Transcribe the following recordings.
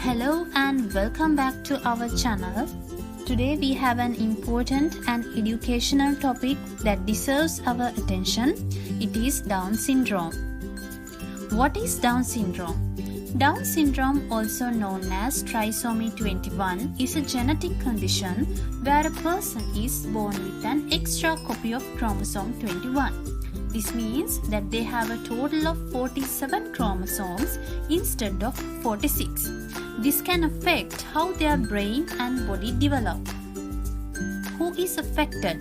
Hello and welcome back to our channel. Today we have an important and educational topic that deserves our attention. It is Down syndrome. What is Down syndrome? Down syndrome, also known as trisomy 21, is a genetic condition where a person is born with an extra copy of chromosome 21. This means that they have a total of 47 chromosomes instead of 46. This can affect how their brain and body develop. Who is affected?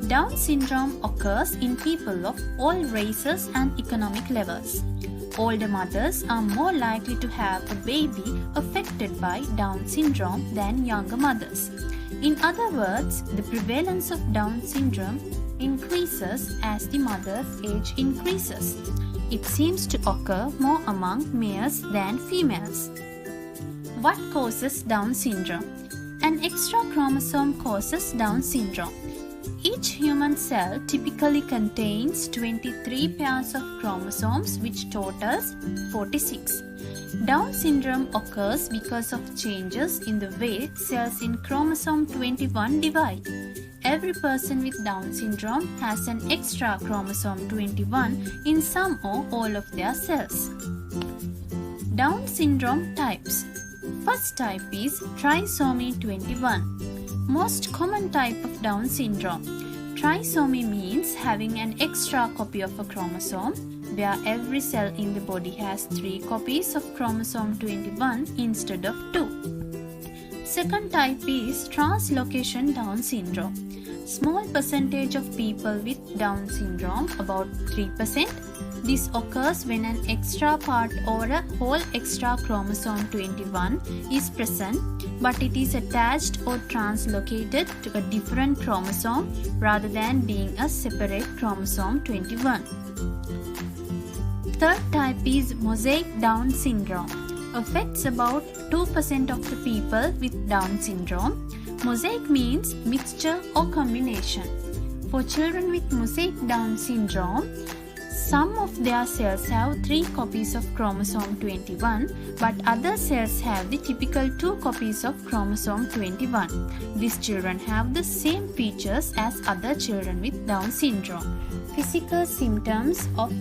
Down syndrome occurs in people of all races and economic levels. Older mothers are more likely to have a baby affected by Down syndrome than younger mothers. In other words, the prevalence of Down syndrome increases as the mother's age increases. It seems to occur more among males than females. What causes Down syndrome? An extra chromosome causes Down syndrome. Each human cell typically contains 23 pairs of chromosomes, which totals 46. Down syndrome occurs because of changes in the way cells in chromosome 21 divide. Every person with Down syndrome has an extra chromosome 21 in some or all of their cells. Down syndrome types. First type is trisomy 21. Most common type of Down syndrome. Trisomy means having an extra copy of a chromosome, where every cell in the body has 3 copies of chromosome 21 instead of 2. Second type is translocation Down syndrome. Small percentage of people with Down syndrome, about 3%. This occurs when an extra part or a whole extra chromosome 21 is present, but it is attached or translocated to a different chromosome rather than being a separate chromosome 21. Third type is mosaic Down syndrome. Affects about 2% of the people with Down syndrome. Mosaic means mixture or combination. For children with mosaic Down syndrome, some of their cells have 3 copies of chromosome 21, but other cells have the typical 2 copies of chromosome 21. These children have the same features as other children with Down syndrome. Physical symptoms of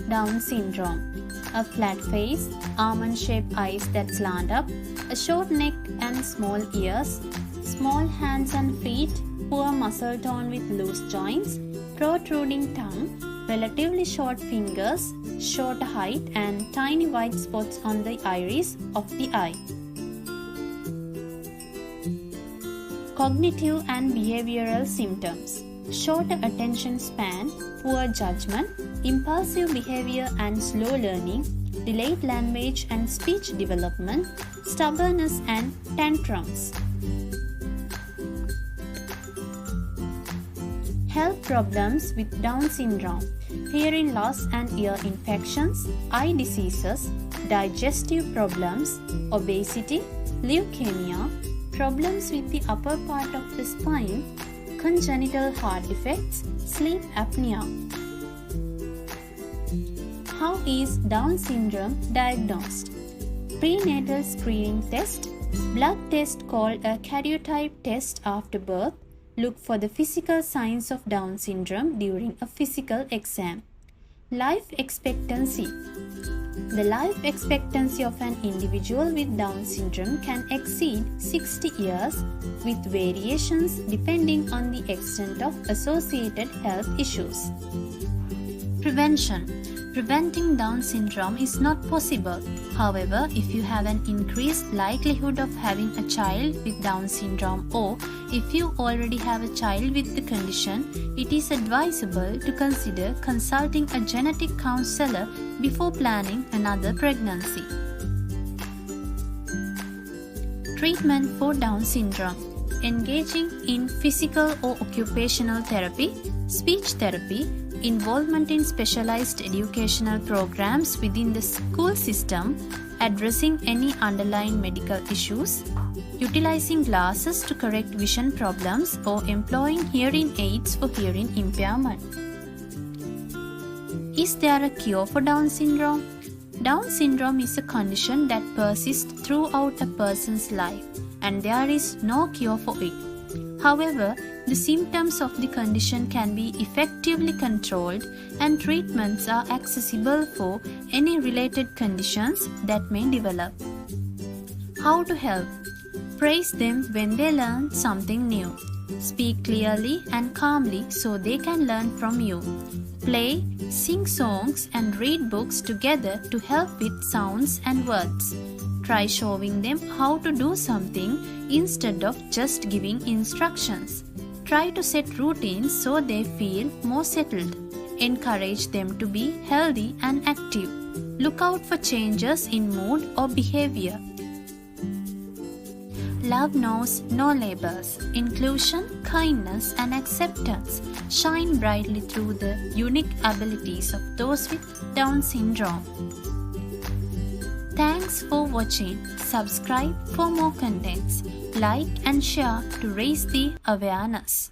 Down syndrome. A flat face, almond-shaped eyes that slant up, a short neck and small ears, small hands and feet, poor muscle tone with loose joints, protruding tongue, relatively short fingers, short height and tiny white spots on the iris of the eye. Cognitive and behavioral symptoms. Shorter attention span, poor judgment, impulsive behavior and slow learning, delayed language and speech development, stubbornness and tantrums. Health problems with Down syndrome. Hearing loss and ear infections, eye diseases, digestive problems, obesity, leukemia, problems with the upper part of the spine, congenital heart defects, sleep apnea. How is Down syndrome diagnosed? Prenatal screening test, blood test called a karyotype test after birth. Look for the physical signs of Down syndrome during a physical exam. Life expectancy. The life expectancy of an individual with Down syndrome can exceed 60 years, with variations depending on the extent of associated health issues. Prevention. Preventing Down syndrome is not possible. However, if you have an increased likelihood of having a child with Down syndrome, or if you already have a child with the condition, it is advisable to consider consulting a genetic counselor before planning another pregnancy. Treatment for Down syndrome. Engaging in physical or occupational therapy, speech therapy, involvement in specialized educational programs within the school system, addressing any underlying medical issues, utilizing glasses to correct vision problems, or employing hearing aids for hearing impairment. Is there a cure for Down syndrome? Down syndrome is a condition that persists throughout a person's life, and there is no cure for it. However, the symptoms of the condition can be effectively controlled, and treatments are accessible for any related conditions that may develop. How to help? Praise them when they learn something new. Speak clearly and calmly so they can learn from you. Play, sing songs, and read books together to help with sounds and words. Try showing them how to do something instead of just giving instructions. Try to set routines so they feel more settled. Encourage them to be healthy and active. Look out for changes in mood or behavior. Love knows no labels. Inclusion, kindness, and acceptance shine brightly through the unique abilities of those with Down syndrome. Thanks for watching. Subscribe for more contents. Like and share to raise the awareness.